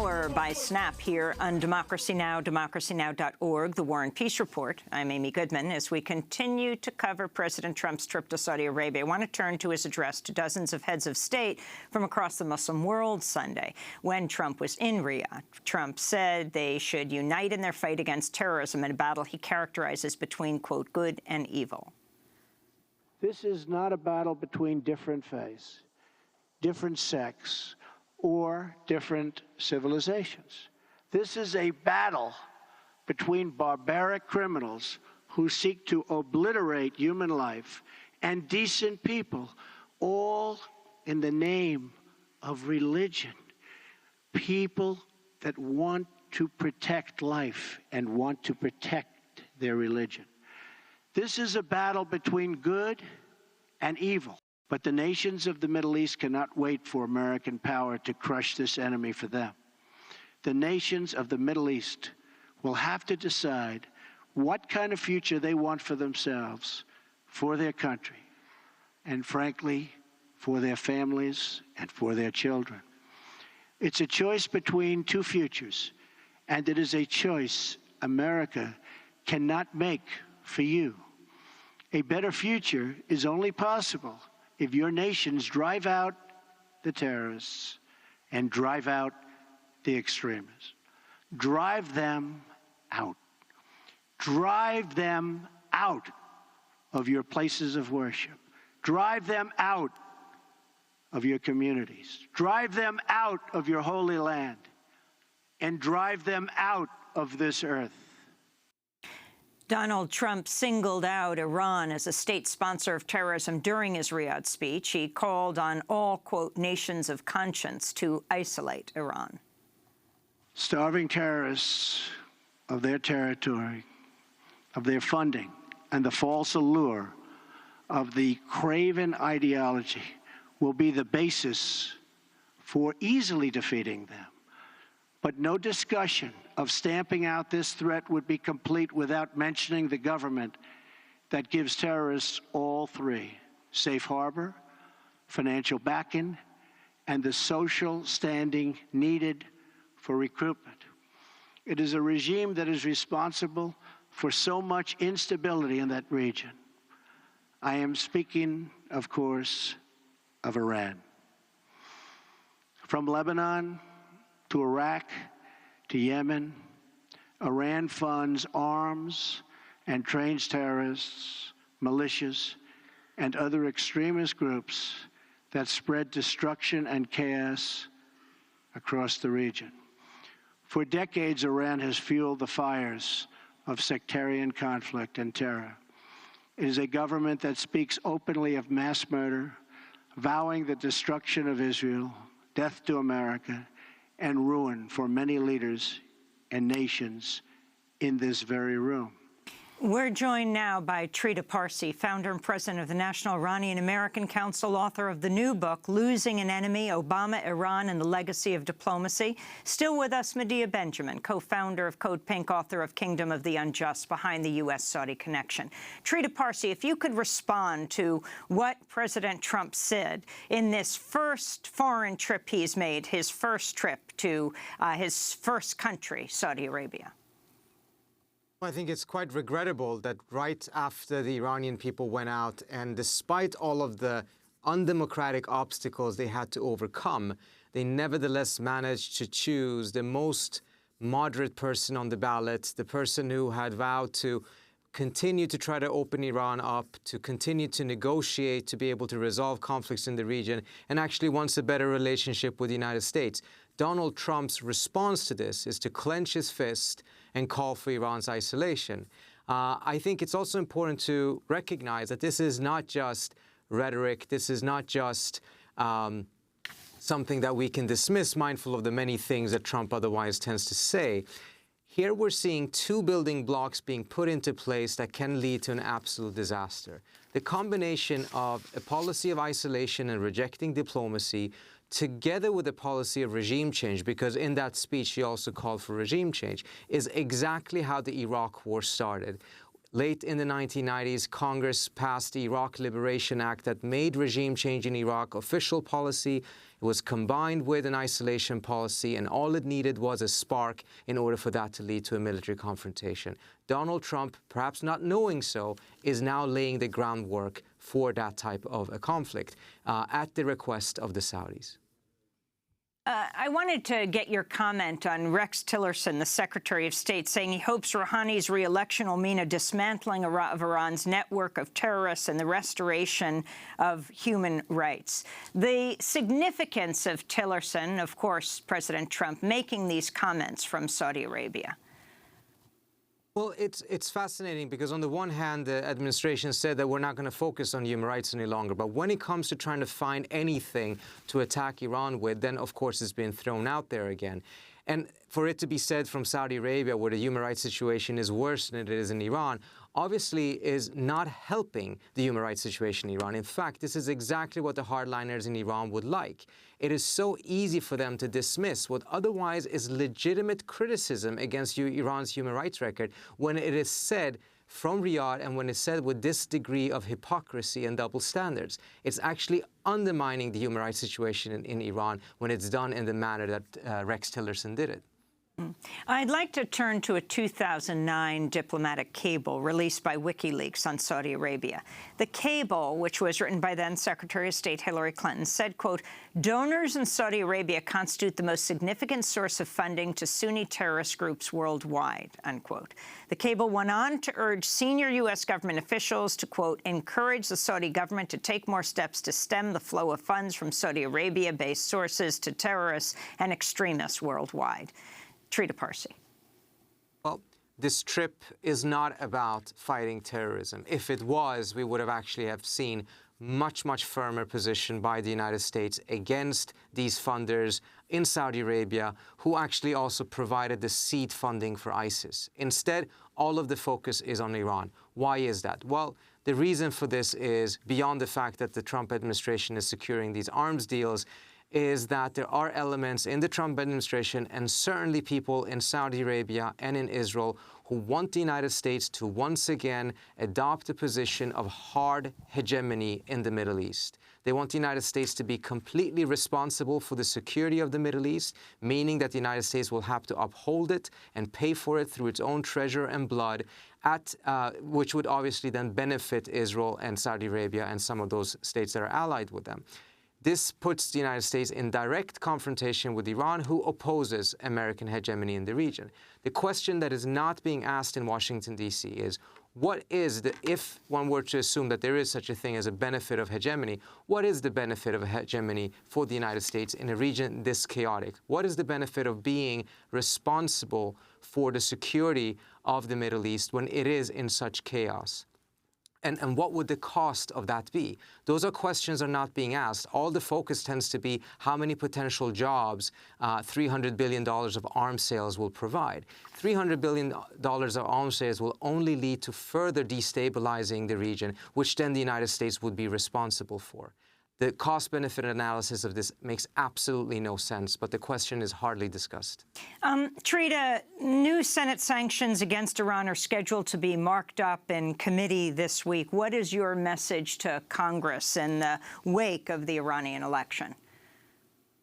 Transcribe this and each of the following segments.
hour by Snap here on Democracy Now!, democracynow.org, the War and Peace Report. I'm Amy Goodman. As we continue to cover President Trump's trip to Saudi Arabia, I want to turn to his address to dozens of heads of state from across the Muslim world Sunday. When Trump was in Riyadh, Trump said they should unite in their fight against terrorism in a battle he characterizes between, quote, good and evil. This is not a battle between different faiths, different sects, or different civilizations. This is a battle between barbaric criminals who seek to obliterate human life and decent people, all in the name of religion. People that want to protect life and want to protect their religion. This is a battle between good and evil. But the nations of the Middle East cannot wait for American power to crush this enemy for them. The nations of the Middle East will have to decide what kind of future they want for themselves, for their country, and frankly, for their families and for their children. It's a choice between two futures, and it is a choice America cannot make for you. A better future is only possible if your nations drive out the terrorists and drive out the extremists. Drive them out. Drive them out of your places of worship. Drive them out of your communities. Drive them out of your holy land. And drive them out of this earth. Donald Trump singled out Iran as a state sponsor of terrorism during his Riyadh speech. He called on all, quote, nations of conscience to isolate Iran. Starving terrorists of their territory, of their funding, and the false allure of the craven ideology will be the basis for easily defeating them. But no discussion of stamping out this threat would be complete without mentioning the government that gives terrorists all three: safe harbor, financial backing, and the social standing needed for recruitment. It is a regime that is responsible for so much instability in that region. I am speaking, of course, of Iran. From Lebanon to Iraq, to Yemen, Iran funds arms and trains terrorists, militias, and other extremist groups that spread destruction and chaos across the region. For decades, Iran has fueled the fires of sectarian conflict and terror. It is a government that speaks openly of mass murder, vowing the destruction of Israel, death to America, and ruin for many leaders and nations in this very room. We're joined now by Trita Parsi, founder and president of the National Iranian American Council, author of the new book, Losing an Enemy, Obama, Iran, and the Legacy of Diplomacy. Still with us, Medea Benjamin, co-founder of Code Pink, author of Kingdom of the Unjust, Behind the U.S.-Saudi Connection. Trita Parsi, if you could respond to what President Trump said in this first foreign trip he's made, his first trip to his first country, Saudi Arabia. I think it's quite regrettable that right after the Iranian people went out, and despite all of the undemocratic obstacles they had to overcome, they nevertheless managed to choose the most moderate person on the ballot, the person who had vowed to continue to try to open Iran up, to continue to negotiate, to be able to resolve conflicts in the region, and actually wants a better relationship with the United States. Donald Trump's response to this is to clench his fist and call for Iran's isolation. I think it's also important to recognize that this is not just rhetoric. This is not just something that we can dismiss, mindful of the many things that Trump otherwise tends to say. Here we're seeing two building blocks being put into place that can lead to an absolute disaster. The combination of a policy of isolation and rejecting diplomacy, together with a policy of regime change, because in that speech he also called for regime change, is exactly how the Iraq War started. Late in the 1990s, Congress passed the Iraq Liberation Act that made regime change in Iraq official policy. It It was combined with an isolation policy, and all it needed was a spark in order for that to lead to a military confrontation. Donald Trump, perhaps not knowing so, is now laying the groundwork for that type of a conflict at the request of the Saudis. I wanted to get your comment on Rex Tillerson, the Secretary of State, saying he hopes Rouhani's re-election will mean a dismantling of Iran's network of terrorists and the restoration of human rights. The significance of Tillerson, of course, President Trump, making these comments from Saudi Arabia. Well, it's fascinating because on the one hand, the administration said that we're not going to focus on human rights any longer. But when it comes to trying to find anything to attack Iran with, then, of course, it's been thrown out there again. And for it to be said from Saudi Arabia, where the human rights situation is worse than it is in Iran, obviously is not helping the human rights situation in Iran. In fact, this is exactly what the hardliners in Iran would like. It is so easy for them to dismiss what otherwise is legitimate criticism against Iran's human rights record when it is said from Riyadh and when it's said with this degree of hypocrisy and double standards. It's actually undermining the human rights situation in Iran when it's done in the manner that Rex Tillerson did it. I'd like to turn to a 2009 diplomatic cable released by WikiLeaks on Saudi Arabia. The cable, which was written by then Secretary of State Hillary Clinton, said, quote, "Donors in Saudi Arabia constitute the most significant source of funding to Sunni terrorist groups worldwide," unquote. The cable went on to urge senior U.S. government officials to, quote, "encourage the Saudi government to take more steps to stem the flow of funds from Saudi Arabia-based sources to terrorists and extremists worldwide." Trita Parsi. Well, this trip is not about fighting terrorism. If it was, we would have actually seen much, much firmer position by the United States against these funders in Saudi Arabia, who actually also provided the seed funding for ISIS. Instead, all of the focus is on Iran. Why is that? Well, the reason for this is, beyond the fact that the Trump administration is securing these arms deals, is that there are elements in the Trump administration and certainly people in Saudi Arabia and in Israel who want the United States to once again adopt a position of hard hegemony in the Middle East. They want the United States to be completely responsible for the security of the Middle East, meaning that the United States will have to uphold it and pay for it through its own treasure and blood, which would obviously then benefit Israel and Saudi Arabia and some of those states that are allied with them. This puts the United States in direct confrontation with Iran, who opposes American hegemony in the region. The question that is not being asked in Washington, D.C. is, if one were to assume that there is such a thing as a benefit of hegemony, what is the benefit of hegemony for the United States in a region this chaotic? What is the benefit of being responsible for the security of the Middle East when it is in such chaos? And what would the cost of that be? Those questions are not being asked. All the focus tends to be how many potential jobs $300 billion of arms sales will provide. $300 billion of arms sales will only lead to further destabilizing the region, which then the United States would be responsible for. The cost-benefit analysis of this makes absolutely no sense, but the question is hardly discussed. Trita, new Senate sanctions against Iran are scheduled to be marked up in committee this week. What is your message to Congress in the wake of the Iranian election?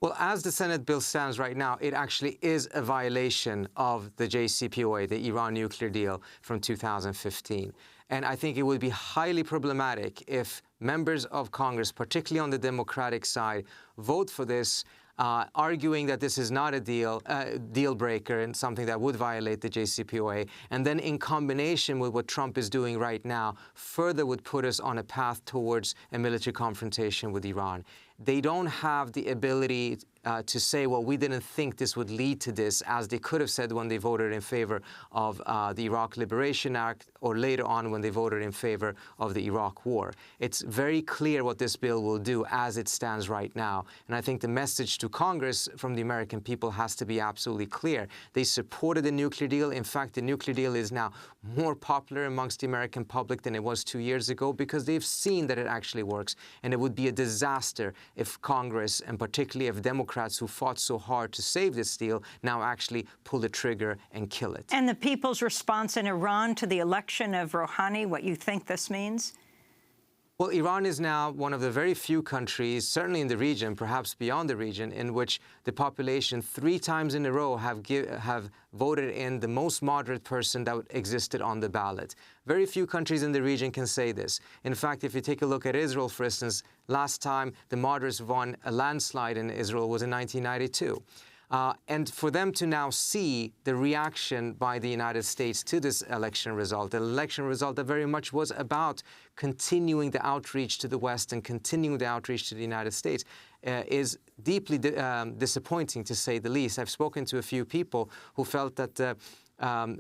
Well, as the Senate bill stands right now, it actually is a violation of the JCPOA, the Iran nuclear deal from 2015. And I think it would be highly problematic if members of Congress, particularly on the Democratic side, vote for this, arguing that this is not a deal breaker and something that would violate the JCPOA, and then in combination with what Trump is doing right now, further would put us on a path towards a military confrontation with Iran. They don't have the ability to say, well, we didn't think this would lead to this, as they could have said when they voted in favor of the Iraq Liberation Act, or later on when they voted in favor of the Iraq War. It's very clear what this bill will do as it stands right now. And I think the message to Congress from the American people has to be absolutely clear. They supported the nuclear deal. In fact, the nuclear deal is now more popular amongst the American public than it was 2 years ago, because they've seen that it actually works. And it would be a disaster if Congress, and particularly if Democrats who fought so hard to save this deal, now actually pull the trigger and kill it. And the people's response in Iran to the election of Rouhani, what you think this means? Well, Iran is now one of the very few countries, certainly in the region, perhaps beyond the region, in which the population 3 times in a row have voted in the most moderate person that existed on the ballot. Very few countries in the region can say this. In fact, if you take a look at Israel, for instance, last time the moderates won a landslide in Israel was in 1992. And for them to now see the reaction by the United States to this election result, an election result that very much was about continuing the outreach to the West and continuing the outreach to the United States, is deeply disappointing, to say the least. I've spoken to a few people who felt that the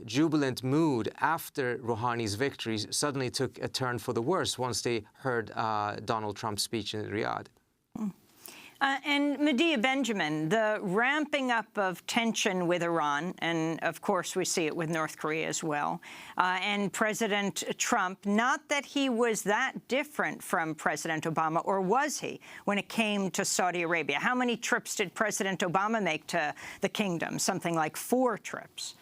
jubilant mood after Rouhani's victory suddenly took a turn for the worse once they heard Donald Trump's speech in Riyadh. And Medea Benjamin, the ramping up of tension with Iran, and of course we see it with North Korea as well, and President Trump, not that he was that different from President Obama, or was he, when it came to Saudi Arabia? How many trips did President Obama make to the kingdom? Something like 4 trips.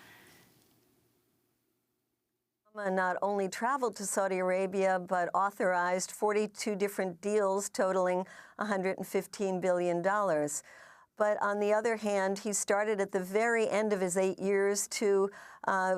Not only traveled to Saudi Arabia, but authorized 42 different deals totaling $115 billion. But on the other hand, he started at the very end of his 8 years to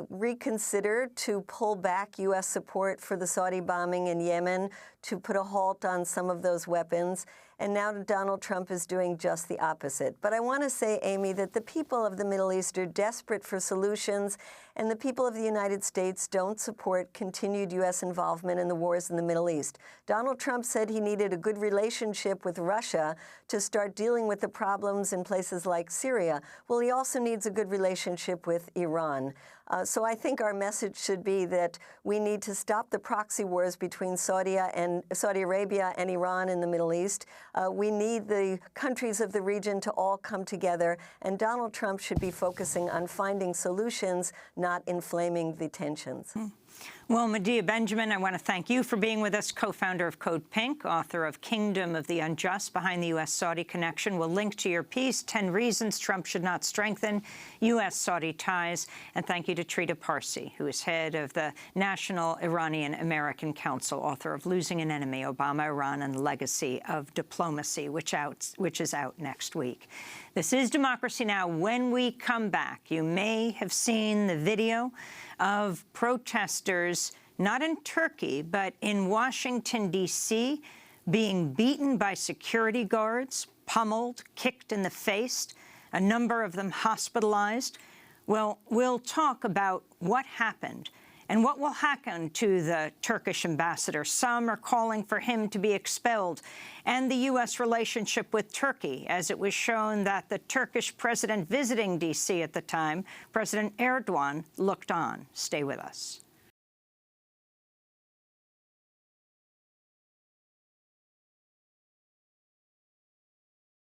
reconsider, to pull back U.S. support for the Saudi bombing in Yemen, to put a halt on some of those weapons. And now Donald Trump is doing just the opposite. But I want to say, Amy, that the people of the Middle East are desperate for solutions, and the people of the United States don't support continued U.S. involvement in the wars in the Middle East. Donald Trump said he needed a good relationship with Russia to start dealing with the problems in places like Syria. Well, he also needs a good relationship with Iran. So I think our message should be that we need to stop the proxy wars between Saudi Arabia and Iran in the Middle East. We need the countries of the region to all come together, and Donald Trump should be focusing on finding solutions, not inflaming the tensions. Well, Medea Benjamin, I want to thank you for being with us, co-founder of Code Pink, author of Kingdom of the Unjust, Behind the U.S.-Saudi Connection. We'll link to your piece, 10 Reasons Trump Should Not Strengthen U.S.-Saudi Ties. And thank you to Trita Parsi, who is head of the National Iranian American Council, author of Losing an Enemy, Obama, Iran, and the Legacy of Diplomacy, which is out next week. This is Democracy Now! When we come back, you may have seen the video of protesters, not in Turkey, but in Washington, D.C., being beaten by security guards, pummeled, kicked in the face, a number of them hospitalized. Well, we'll talk about what happened and what will happen to the Turkish ambassador. Some are calling for him to be expelled, and the U.S. relationship with Turkey, as it was shown that the Turkish president visiting D.C. at the time, President Erdogan, looked on. Stay with us.